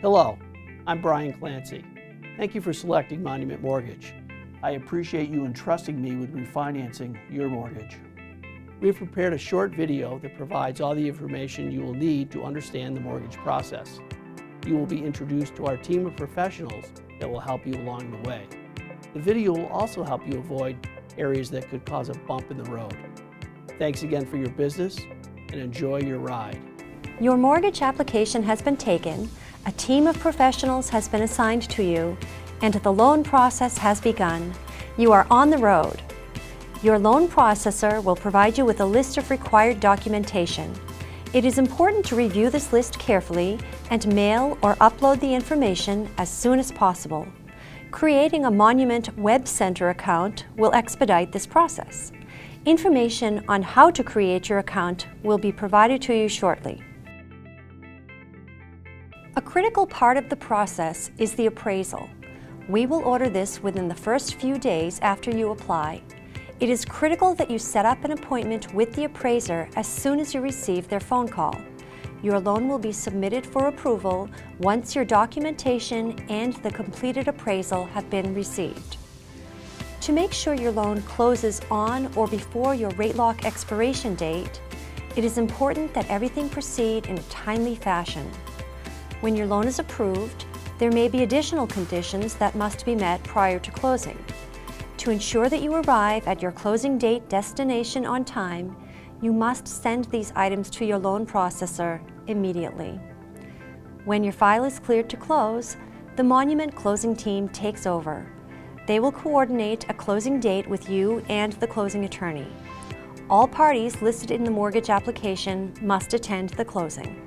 Hello, I'm Brian Clancy. Thank you for selecting Monument Mortgage. I appreciate you entrusting me with refinancing your mortgage. We have prepared a short video that provides all the information you will need to understand the mortgage process. You will be introduced to our team of professionals that will help you along the way. The video will also help you avoid areas that could cause a bump in the road. Thanks again for your business and enjoy your ride. Your mortgage application has been taken, a team of professionals has been assigned to you, and the loan process has begun. You are on the road. Your loan processor will provide you with a list of required documentation. It is important to review this list carefully and mail or upload the information as soon as possible. Creating a Monument Web Center account will expedite this process. Information on how to create your account will be provided to you shortly. A critical part of the process is the appraisal. We will order this within the first few days after you apply. It is critical that you set up an appointment with the appraiser as soon as you receive their phone call. Your loan will be submitted for approval once your documentation and the completed appraisal have been received. To make sure your loan closes on or before your rate lock expiration date, it is important that everything proceed in a timely fashion. When your loan is approved, there may be additional conditions that must be met prior to closing. To ensure that you arrive at your closing date destination on time, you must send these items to your loan processor immediately. When your file is cleared to close, the Monument closing team takes over. They will coordinate a closing date with you and the closing attorney. All parties listed in the mortgage application must attend the closing.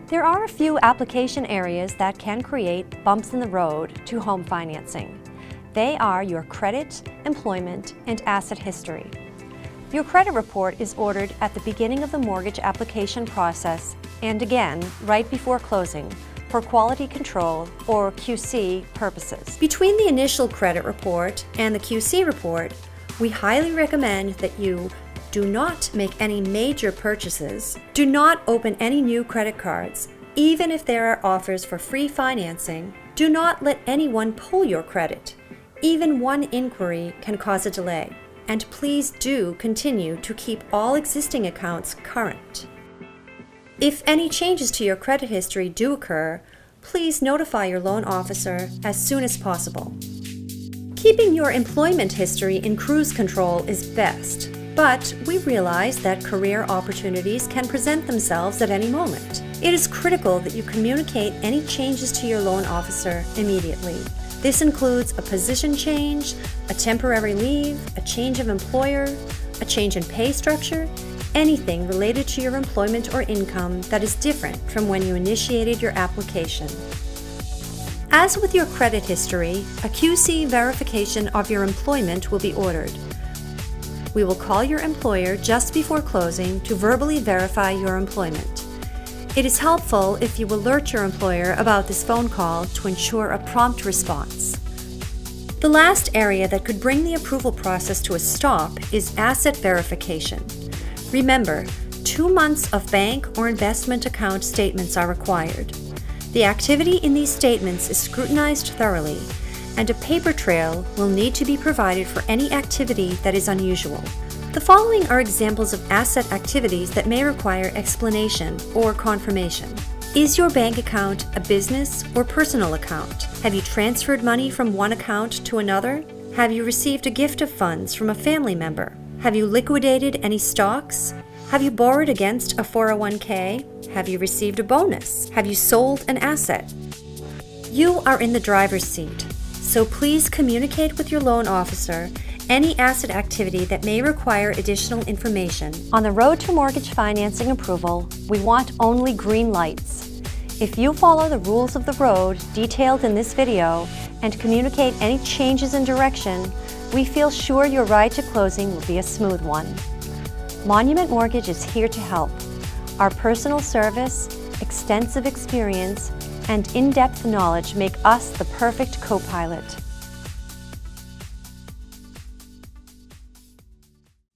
There are a few application areas that can create bumps in the road to home financing. They are your credit, employment, and asset history. Your credit report is ordered at the beginning of the mortgage application process and again right before closing for quality control or QC purposes. Between the initial credit report and the QC report, we highly recommend that you do not make any major purchases, do not open any new credit cards, even if there are offers for free financing, do not let anyone pull your credit. Even one inquiry can cause a delay, and please do continue to keep all existing accounts current. If any changes to your credit history do occur, please notify your loan officer as soon as possible. Keeping your employment history in cruise control is best, but we realize that career opportunities can present themselves at any moment. It is critical that you communicate any changes to your loan officer immediately. This includes a position change, a temporary leave, a change of employer, a change in pay structure, anything related to your employment or income that is different from when you initiated your application. As with your credit history, a QC verification of your employment will be ordered. We will call your employer just before closing to verbally verify your employment. It is helpful if you alert your employer about this phone call to ensure a prompt response. The last area that could bring the approval process to a stop is asset verification. Remember, 2 months of bank or investment account statements are required. The activity in these statements is scrutinized thoroughly, and a paper trail will need to be provided for any activity that is unusual. The following are examples of asset activities that may require explanation or confirmation. Is your bank account a business or personal account? Have you transferred money from one account to another? Have you received a gift of funds from a family member? Have you liquidated any stocks? Have you borrowed against a 401k? Have you received a bonus? Have you sold an asset? You are in the driver's seat, so please communicate with your loan officer any asset activity that may require additional information. On the road to mortgage financing approval, we want only green lights. If you follow the rules of the road detailed in this video and communicate any changes in direction, we feel sure your ride to closing will be a smooth one. Monument Mortgage is here to help. Our personal service, extensive experience, and in-depth knowledge make us the perfect co-pilot.